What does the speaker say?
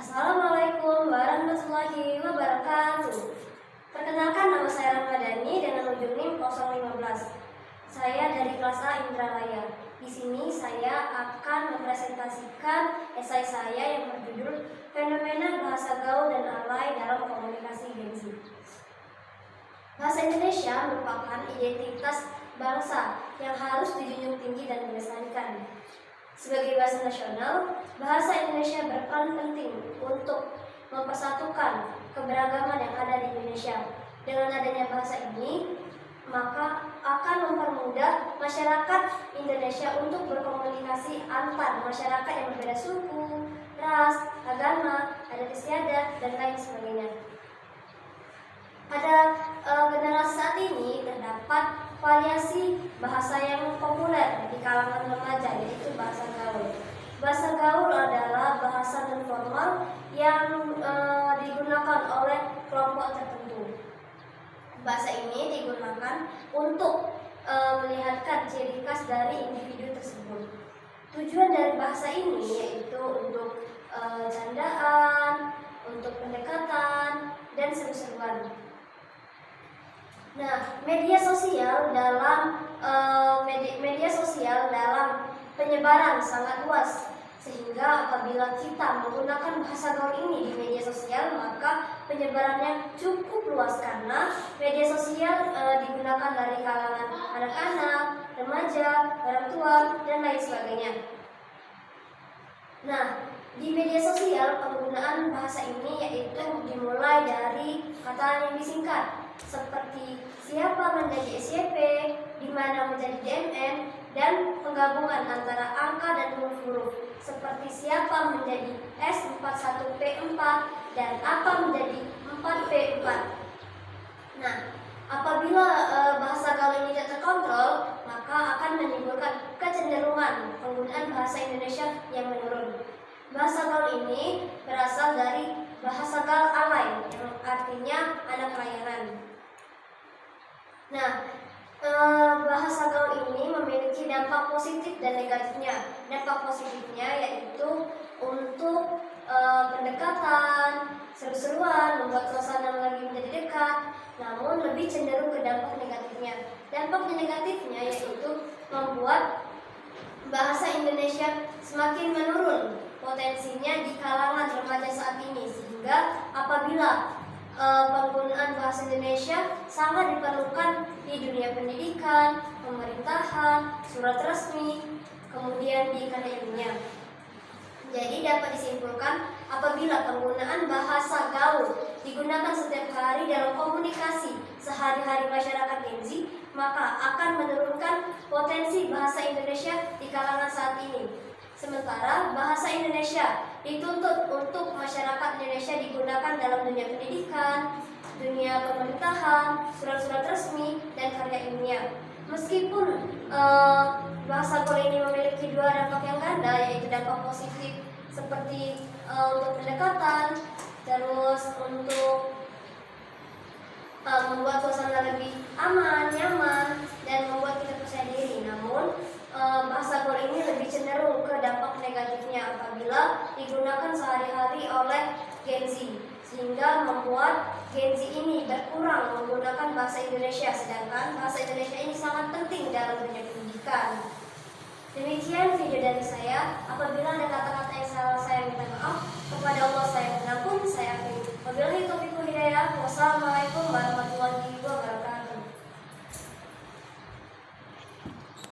Assalamualaikum warahmatullahi wabarakatuh. Perkenalkan, nama saya Ramadhani dengan ujung NIM 015. Saya dari kelas A Indralaya. Di sini saya akan mempresentasikan esai saya yang berjudul Fenomena Bahasa Gaul dan Alay dalam Komunikasi Gen Z. Bahasa Indonesia merupakan identitas bangsa yang harus dijunjung tinggi dan dilestarikan. Sebagai bahasa nasional, bahasa Indonesia berperan penting untuk mempersatukan keberagaman yang ada di Indonesia. Dengan adanya bahasa ini, maka akan mempermudah masyarakat Indonesia untuk berkomunikasi antar masyarakat yang berbeda suku, ras, agama, adat istiadat, dan lain sebagainya. Pada generasi saat ini terdapat variasi bahasa yang populer di kalangan remaja, yaitu bahasa gaul. Bahasa gaul adalah bahasa non formal yang digunakan oleh kelompok tertentu. Bahasa ini digunakan untuk melihatkan ciri khas dari individu tersebut. Tujuan dari bahasa ini yaitu untuk candaan, untuk pendekatan, dan seru-seruan. Nah, media sosial dalam penyebaran sangat luas, sehingga apabila kita menggunakan bahasa gaul ini di media sosial, maka penyebarannya cukup luas karena media sosial digunakan dari kalangan anak-anak, remaja, orang tua, dan lain sebagainya. Nah, di media sosial penggunaan bahasa ini yaitu dimulai dari kata yang disingkat seperti siapa menjadi SYP, di mana menjadi DMN, dan penggabungan antara angka dan huruf-huruf seperti siapa menjadi S41P4 dan apa menjadi 4P4. Nah, apabila bahasa gaul ini tidak terkontrol, maka akan menimbulkan kecenderungan penggunaan bahasa Indonesia yang menurun. Bahasa gaul ini berasal dari bahasa gaul alay, yang artinya anak layangan. Nah, bahasa gaul ini memiliki dampak positif dan negatifnya. Dampak positifnya yaitu untuk pendekatan, seru-seruan, membuat suasana lagi menjadi dekat, namun lebih cenderung ke dampak negatifnya. Dampak negatifnya yaitu membuat bahasa Indonesia semakin menurun potensinya di kalangan remaja saat ini, sehingga apabila penggunaan bahasa Indonesia sangat diperlukan di dunia pendidikan, pemerintahan, surat resmi, kemudian di akademia. Jadi dapat disimpulkan, apabila penggunaan bahasa gaul digunakan setiap hari dalam komunikasi sehari-hari masyarakat Gen Z, maka akan menurunkan potensi bahasa Indonesia di kalangan saat ini. Sementara bahasa Indonesia dituntut untuk masyarakat Indonesia digunakan dalam dunia pendidikan, dunia pemerintahan, surat-surat resmi, dan karya ilmiah. Meskipun bahasa gaul ini memiliki dua dampak yang ganda, yaitu dampak positif seperti untuk pendekatan, terus untuk membuat suasana lebih aman, nyaman, dan membuat kita percaya diri. Namun bahasa gaul ini lebih cenderung ke dampak negatifnya apabila digunakan sehari-hari oleh Gen Z, sehingga membuat Gen Z ini berkurang menggunakan bahasa Indonesia, sedangkan bahasa Indonesia ini sangat penting dalam dunia pendidikan. Demikian video dari saya. Apabila ada kata-kata yang salah, saya minta maaf. Kepada Allah saya pengampun, saya akhiri. Wabillahi taufiq wal hidayah. Wassalamualaikum warahmatullahi wabarakatuh.